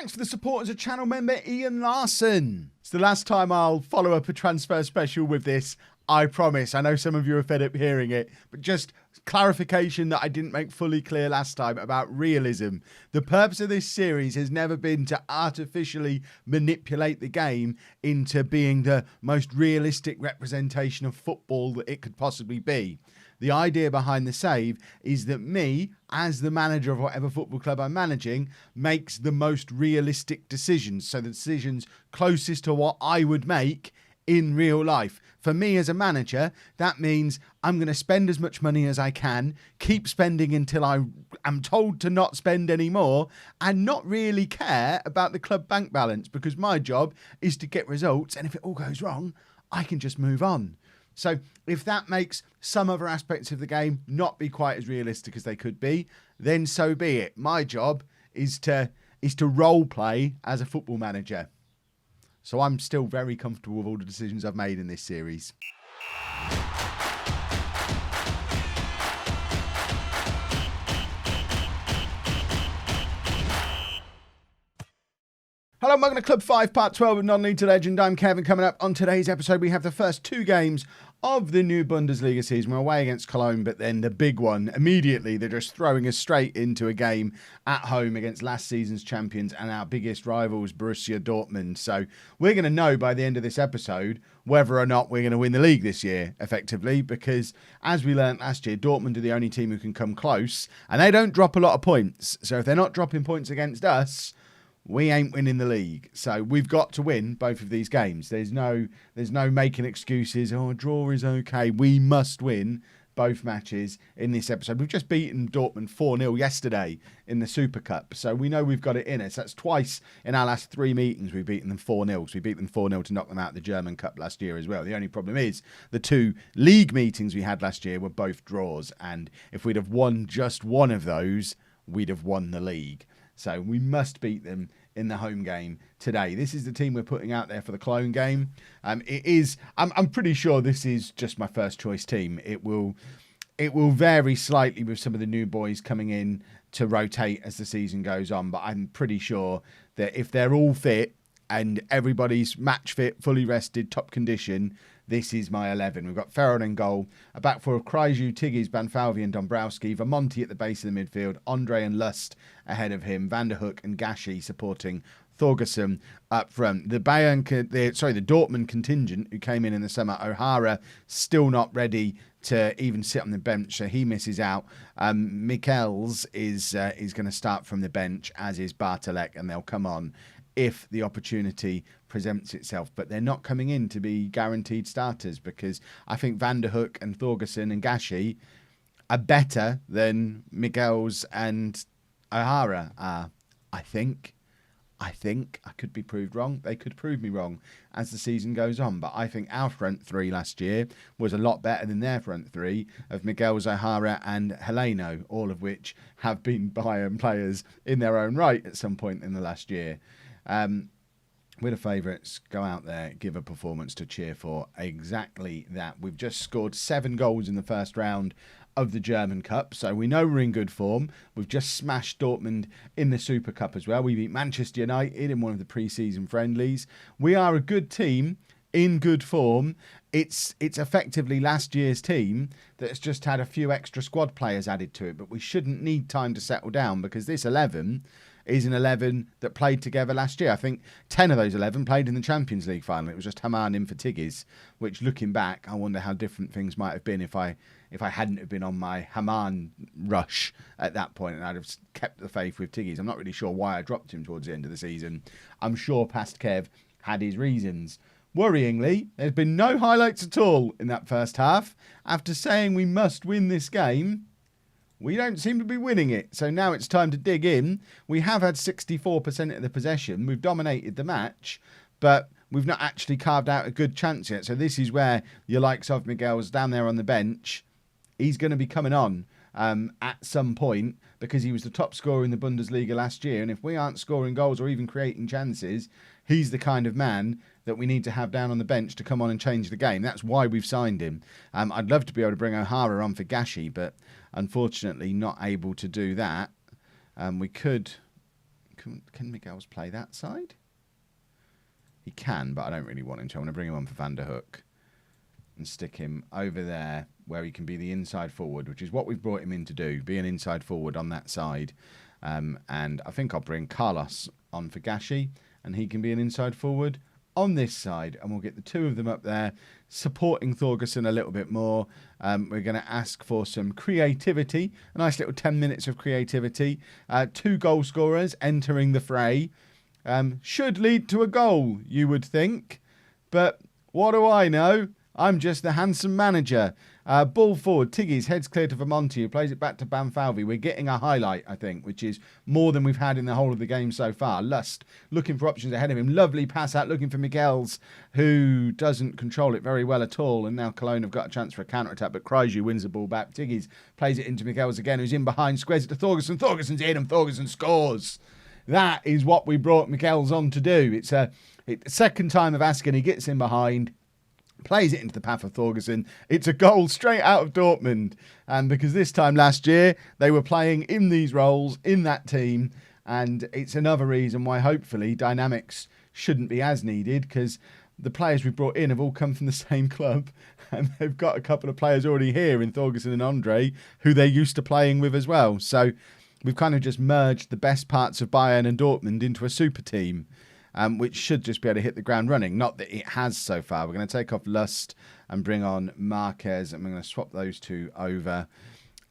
Thanks for the support as a channel member, Ian Larson. It's the last time I'll follow up a transfer special with this, I promise. I know some of you are fed up hearing it, but just clarification that I didn't make fully clear last time about realism. The purpose of this series has never been to artificially manipulate the game into being the most realistic representation of football that it could possibly be. The idea behind the save is that me, as the manager of whatever football club I'm managing, makes the most realistic decisions. So the decisions closest to what I would make in real life. For me as a manager, that means I'm going to spend as much money as I can, keep spending until I am told to not spend any more, and not really care about the club bank balance, because my job is to get results, and if it all goes wrong, I can just move on. So if that makes some other aspects of the game not be quite as realistic as they could be, then so be it. My job is to role play as a football manager. So I'm still very comfortable with all the decisions I've made in this series. Hello, welcome to Club 5, Part 12 of Non-League to Legend. I'm Kevin. Coming up on today's episode, we have the first two games of the new Bundesliga season. We're away against Cologne, but then the big one, immediately, they're just throwing us straight into a game at home against last season's champions and our biggest rivals, Borussia Dortmund. So we're going to know by the end of this episode whether or not we're going to win the league this year, effectively, because as we learnt last year, Dortmund are the only team who can come close, and they don't drop a lot of points. So if they're not dropping points against us, we ain't winning the league. So we've got to win both of these games. There's no making excuses. Oh, a draw is okay. We must win both matches in this episode. We've just beaten Dortmund 4-0 yesterday in the Super Cup. So we know we've got it in us. That's twice in our last three meetings we've beaten them 4-0. So we beat them 4-0 to knock them out of the German Cup last year as well. The only problem is the two league meetings we had last year were both draws. And if we'd have won just one of those, we'd have won the league. So we must beat them in the home game today. This is the team we're putting out there for the Cologne game. I'm pretty sure this is just my first choice team. It will vary slightly with some of the new boys coming in to rotate as the season goes on, but I'm pretty sure that if they're all fit and everybody's match fit, fully rested, top condition, this is my 11. We've got Ferron in goal, a back four of Kryju, Tigges, Banfalvi and Dombrowski, Vermonti at the base of the midfield, Andre and Lust ahead of him, Van der Hoek and Gashi supporting Thorgerson up front. The Dortmund contingent who came in the summer, O'Hara, still not ready to even sit on the bench, so he misses out. Michels is going to start from the bench, as is Bartolek, and they'll come on if the opportunity presents itself. But they're not coming in to be guaranteed starters, because I think Van der Hoek and Thorgerson and Gashi are better than Michels and O'Hara are. I think. I could be proved wrong. They could prove me wrong as the season goes on. But I think our front three last year was a lot better than their front three of Michels, O'Hara and Heleno, all of which have been Bayern players in their own right at some point in the last year. We're the favourites. Go out there, give a performance to cheer for. Exactly that. We've just scored 7 goals in the first round of the German Cup, so we know we're in good form. We've just smashed Dortmund in the Super Cup as well. We beat Manchester United in one of the pre-season friendlies. We are a good team in good form. It's effectively last year's team that's just had a few extra squad players added to it, but we shouldn't need time to settle down, because this 11 is an 11 that played together last year. I think 10 of those 11 played in the Champions League final. It was just Haman in for Tigges, which, looking back, I wonder how different things might have been if I hadn't have been on my Haman rush at that point, and I'd have kept the faith with Tigges. I'm not really sure why I dropped him towards the end of the season. I'm sure past Kev had his reasons. Worryingly, there's been no highlights at all in that first half. After saying we must win this game, we don't seem to be winning it. So now it's time to dig in. We have had 64% of the possession. We've dominated the match, but we've not actually carved out a good chance yet. So this is where your likes of Miguel's down there on the bench, he's going to be coming on at some point, because he was the top scorer in the Bundesliga last year. And if we aren't scoring goals or even creating chances, he's the kind of man that we need to have down on the bench to come on and change the game. That's why we've signed him. I'd love to be able to bring O'Hara on for Gashi, but unfortunately not able to do that. We could Can Miguel's play that side? He can, but I don't really want him to. I want to bring him on for Van der Hoek and stick him over there where he can be the inside forward, which is what we've brought him in to do, be an inside forward on that side. And I think I'll bring Carlos on for Gashi, and he can be an inside forward on this side, and we'll get the two of them up there supporting Thorgerson a little bit more. We're going to ask for some creativity, a nice little 10 minutes of creativity. 2 goal scorers entering the fray. Should lead to a goal, you would think, but what do I know? I'm just the handsome manager. Ball forward, Tiggy's heads clear to Vermonti, who plays it back to Banfalvi. We're getting a highlight, I think, which is more than we've had in the whole of the game so far. Lust looking for options ahead of him. Lovely pass out, looking for Miguel's, who doesn't control it very well at all. And now Cologne have got a chance for a counter-attack, but Kraju wins the ball back. Tiggy's plays it into Miguel's again, who's in behind, squares it to Thorgerson. Thorgerson's in, and Thorgerson scores. That is what we brought Miguel's on to do. It's a second time of asking. He gets in behind, plays it into the path of Thorgerson. It's a goal straight out of Dortmund. And because this time last year, they were playing in these roles, in that team. And it's another reason why, hopefully, dynamics shouldn't be as needed, because the players we've brought in have all come from the same club. And they've got a couple of players already here in Thorgerson and Andre, who they're used to playing with as well. So we've kind of just merged the best parts of Bayern and Dortmund into a super team. Which should just be able to hit the ground running. Not that it has so far. We're going to take off Lust and bring on Marquez, and we're going to swap those two over.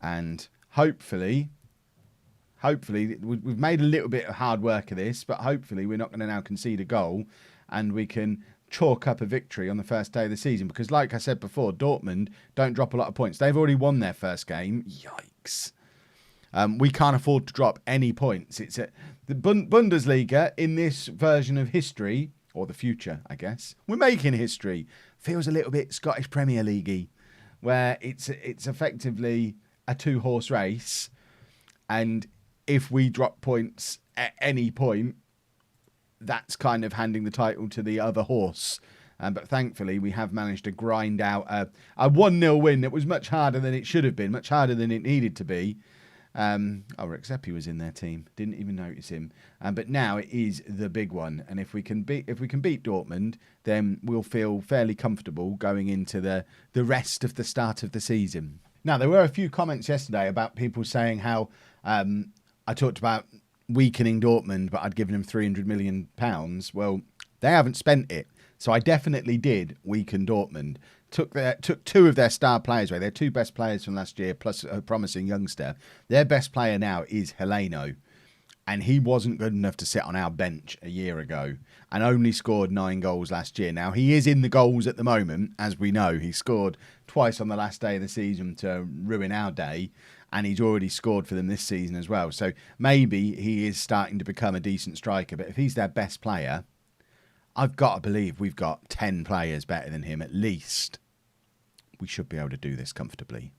And hopefully, we've made a little bit of hard work of this, but hopefully we're not going to now concede a goal, and we can chalk up a victory on the first day of the season. Because like I said before, Dortmund don't drop a lot of points. They've already won their first game. Yikes. We can't afford to drop any points. It's the Bundesliga in this version of history, or the future, I guess. We're making history. Feels a little bit Scottish Premier League-y, where it's effectively a 2-horse race, and if we drop points at any point, that's kind of handing the title to the other horse. But thankfully, we have managed to grind out a 1-0 win that was much harder than it should have been, much harder than it needed to be. Rexepi was in their team. Didn't even notice him. But now it is the big one. And if we can beat Dortmund, then we'll feel fairly comfortable going into the rest of the start of the season. Now, there were a few comments yesterday about people saying how I talked about weakening Dortmund, but I'd given them £300 million. Well, they haven't spent it. So I definitely did weaken Dortmund. Took 2 of their star players away. Their 2 best players from last year, plus a promising youngster. Their best player now is Heleno. And he wasn't good enough to sit on our bench a year ago and only scored 9 goals last year. Now, he is in the goals at the moment, as we know. He scored twice on the last day of the season to ruin our day, and he's already scored for them this season as well. So maybe he is starting to become a decent striker. But if he's their best player, I've got to believe we've got 10 players better than him at least. We should be able to do this comfortably.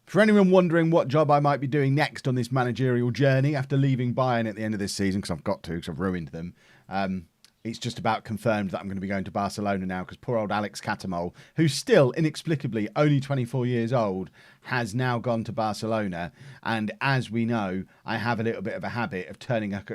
For anyone wondering what job I might be doing next on this managerial journey after leaving Bayern at the end of this season, because I've got to, because I've ruined them, it's just about confirmed that I'm going to be going to Barcelona now, because poor old Alex Catamol, who's still inexplicably only 24 years old, has now gone to Barcelona. And as we know, I have a little bit of a habit of turning up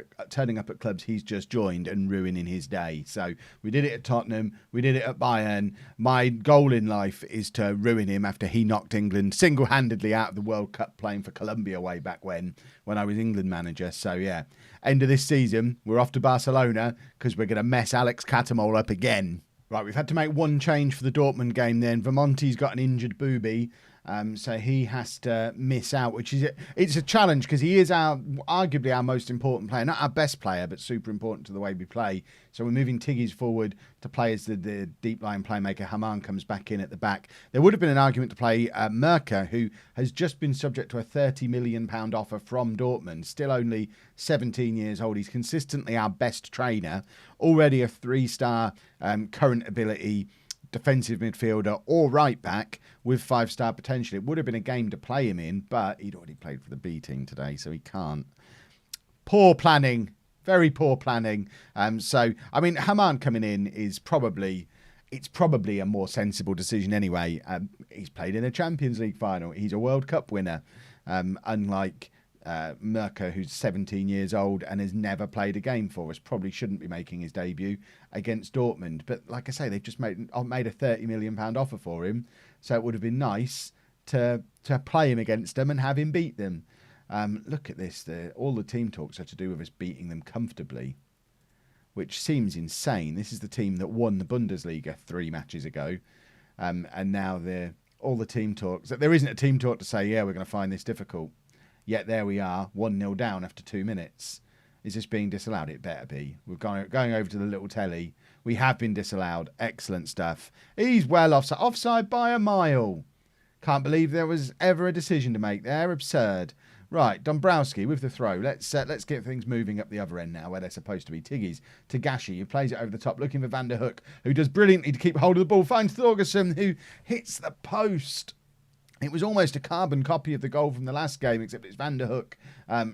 at clubs he's just joined and ruining his day. So we did it at Tottenham, we did it at Bayern. My goal in life is to ruin him after he knocked England single-handedly out of the World Cup playing for Colombia way back when I was England manager. So yeah, end of this season, we're off to Barcelona because we're going to mess Alex Catamol up again. Right, we've had to make one change for the Dortmund game then. Vermonti's got an injured booby, so he has to miss out, which is it's a challenge because he is arguably our most important player. Not our best player, but super important to the way we play. So we're moving Tiggy's forward to play as the deep line playmaker. Haman comes back in at the back. There would have been an argument to play Merker, who has just been subject to a £30 million offer from Dortmund. Still only 17 years old. He's consistently our best trainer. Already a 3-star current ability defensive midfielder or right back with 5-star potential. It would have been a game to play him in, but he'd already played for the B team today, so he can't. Poor planning. Very poor planning. So, I mean, Haman coming in is probably a more sensible decision anyway. He's played in a Champions League final. He's a World Cup winner, unlike Merker, who's 17 years old and has never played a game for us, probably shouldn't be making his debut against Dortmund. But like I say, they've just made a £30 million offer for him, so it would have been nice to play him against them and have him beat them. Look at this. All the team talks are to do with us beating them comfortably, which seems insane. This is the team that won the Bundesliga 3 matches ago. And now all the team talks. There isn't a team talk to say, yeah, we're going to find this difficult. Yet there we are, 1-0 down after 2 minutes. Is this being disallowed? It better be. We're going over to the little telly. We have been disallowed. Excellent stuff. He's well offside. Offside by a mile. Can't believe there was ever a decision to make there. Absurd. Right, Dombrowski with the throw. Let's get things moving up the other end now, where they're supposed to be. Tigges to Gashi, who plays it over the top, looking for Van der Hoek, who does brilliantly to keep hold of the ball. Finds Thorgerson, who hits the post. It was almost a carbon copy of the goal from the last game, except it's Van der Hoek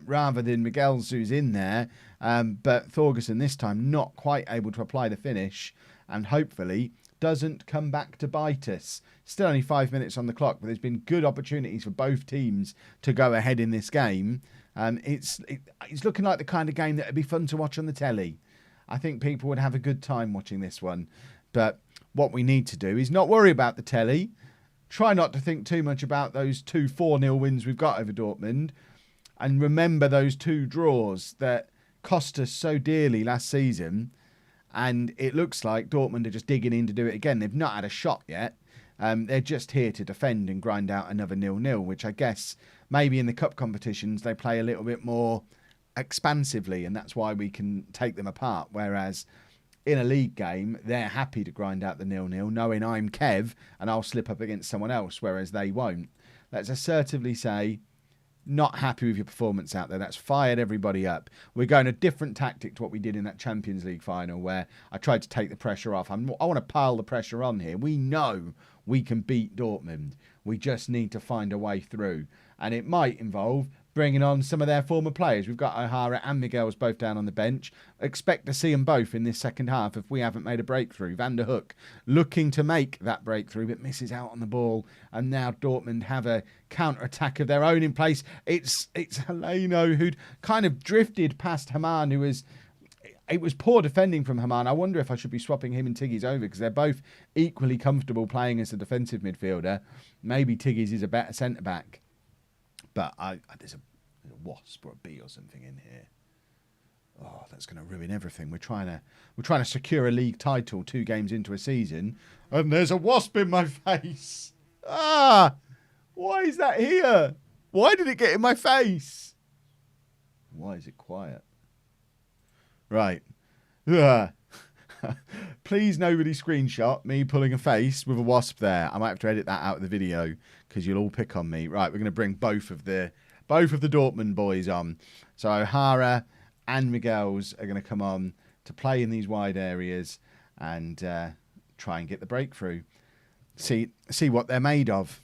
rather than Miguel's who's in there. But Thorgerson this time not quite able to apply the finish, and hopefully doesn't come back to bite us. Still only 5 minutes on the clock, but there's been good opportunities for both teams to go ahead in this game. It's looking like the kind of game that would be fun to watch on the telly. I think people would have a good time watching this one. But what we need to do is not worry about the telly. Try not to think too much about those 2 4-0 wins we've got over Dortmund. And remember those 2 draws that cost us so dearly last season. And it looks like Dortmund are just digging in to do it again. They've not had a shot yet. They're just here to defend and grind out another 0-0, which I guess maybe in the cup competitions they play a little bit more expansively, and that's why we can take them apart. Whereas in a league game, they're happy to grind out the 0-0, knowing I'm Kev and I'll slip up against someone else, whereas they won't. Let's assertively say, not happy with your performance out there. That's fired everybody up. We're going a different tactic to what we did in that Champions League final, where I tried to take the pressure off. I want to pile the pressure on here. We know we can beat Dortmund. We just need to find a way through. And it might involve bringing on some of their former players. We've got O'Hara and Miguel's both down on the bench. Expect to see them both in this second half if we haven't made a breakthrough. Van der Hoek looking to make that breakthrough, but misses out on the ball. And now Dortmund have a counter-attack of their own in place. It's Heleno who'd kind of drifted past Haman, who was... It was poor defending from Haman. I wonder if I should be swapping him and Tigges over, because they're both equally comfortable playing as a defensive midfielder. Maybe Tigges is a better centre-back. But there's a wasp or a bee or something in here. Oh, that's going to ruin everything. We're trying to secure a league title 2 games into a season, and there's a wasp in my face. Ah, why is that here? Why did it get in my face? Why is it quiet? Right. Please nobody screenshot me pulling a face with a wasp there. I might have to edit that out of the video because you'll all pick on me. Right, we're going to bring both of the Dortmund boys on. So O'Hara and Miguel's are going to come on to play in these wide areas and try and get the breakthrough. See what they're made of.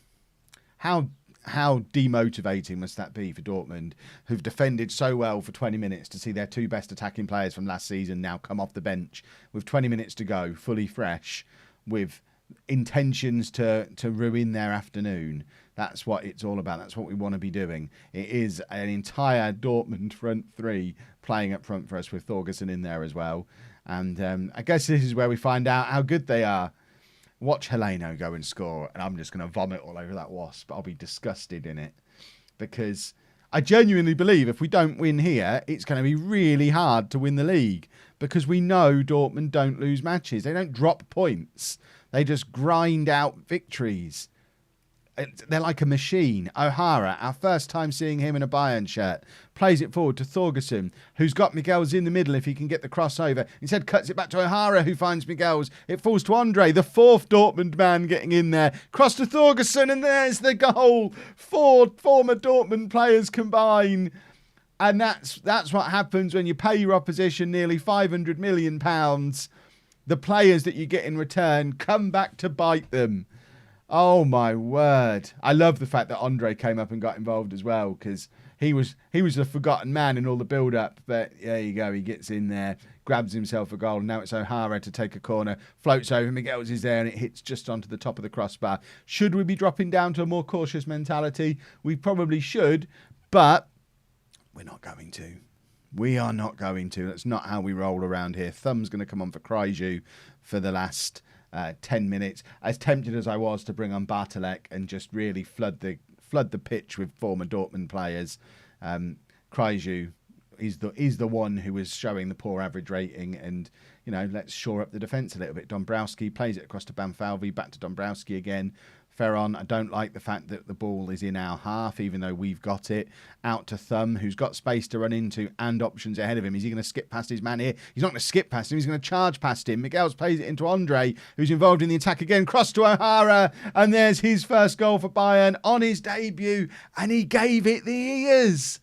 How demotivating must that be for Dortmund, who've defended so well for 20 minutes, to see their 2 best attacking players from last season now come off the bench with 20 minutes to go, fully fresh, with intentions to ruin their afternoon. That's what it's all about. That's what we want to be doing. It is an entire Dortmund front 3 playing up front for us, with Thorgerson in there as well. And I guess this is where we find out how good they are. Watch Heleno go and score, and I'm just going to vomit all over that wasp. I'll be disgusted in it, because I genuinely believe if we don't win here, it's going to be really hard to win the league, because we know Dortmund don't lose matches. They don't drop points. They just grind out victories. They're like a machine. O'Hara, our first time seeing him in a Bayern shirt, plays it forward to Thorgerson, who's got Miguel's in the middle if he can get the crossover. Instead, cuts it back to O'Hara, who finds Miguel's. It falls to Andre, the 4th Dortmund man getting in there. Cross to Thorgerson, and there's the goal. 4 former Dortmund players combine. And that's what happens when you pay your opposition nearly £500 million. The players that you get in return come back to bite them. Oh my word. I love the fact that Andre came up and got involved as well, because he was the forgotten man in all the build-up. But there you go, he gets in there, grabs himself a goal, and now it's O'Hara to take a corner, floats over, Miguel's is there, and it hits just onto the top of the crossbar. Should we be dropping down to a more cautious mentality? We probably should, but we're not going to. We are not going to. That's not how we roll around here. Thumb's going to come on for Kryju for the last 10 minutes. As tempted as I was to bring on Bartelek and just really flood the pitch with former Dortmund players, Kryju is the one who is showing the poor average rating, and let's shore up the defence a little bit. Dombrowski plays it across to Banfalvi, back to Dombrowski again. Ferron, I don't like the fact that the ball is in our half, even though we've got it. Out to Thumb, who's got space to run into and options ahead of him. Is he going to skip past his man here? He's not going to skip past him. He's going to charge past him. Miguel's plays it into Andre, who's involved in the attack again. Cross to O'Hara, and there's his first goal for Bayern on his debut, and he gave it the ears.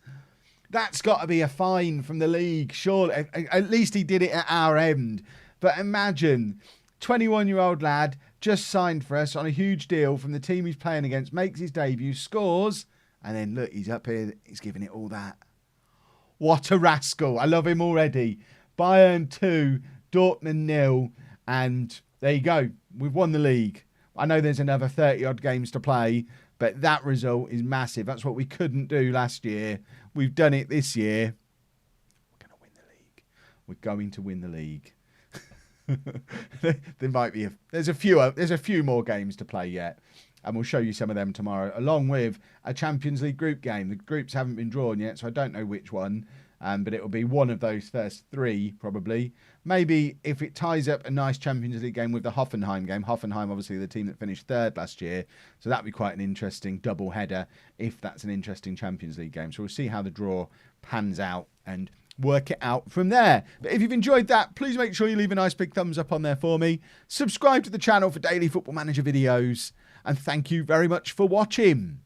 That's got to be a fine from the league, surely. At least he did it at our end. But imagine, 21-year-old lad, just signed for us on a huge deal from the team he's playing against, makes his debut, scores, and then look, he's up here, he's giving it all that. What a rascal. I love him already. Bayern 2, Dortmund 0, and there you go. We've won the league. I know there's another 30-odd games to play, but that result is massive. That's what we couldn't do last year. We've done it this year. We're going to win the league. We're going to win the league. There might be there's a few more games to play yet, and we'll show you some of them tomorrow, along with a Champions League group game. The groups haven't been drawn yet, so I don't know which one, but it will be one of those first three probably. Maybe if it ties up a nice Champions League game with the Hoffenheim game. Hoffenheim, obviously the team that finished third last year, so that'd be quite an interesting double header if that's an interesting Champions League game. So we'll see how the draw pans out and work it out from there. But if you've enjoyed that, please make sure you leave a nice big thumbs up on there for me. Subscribe to the channel for daily Football Manager videos. And thank you very much for watching.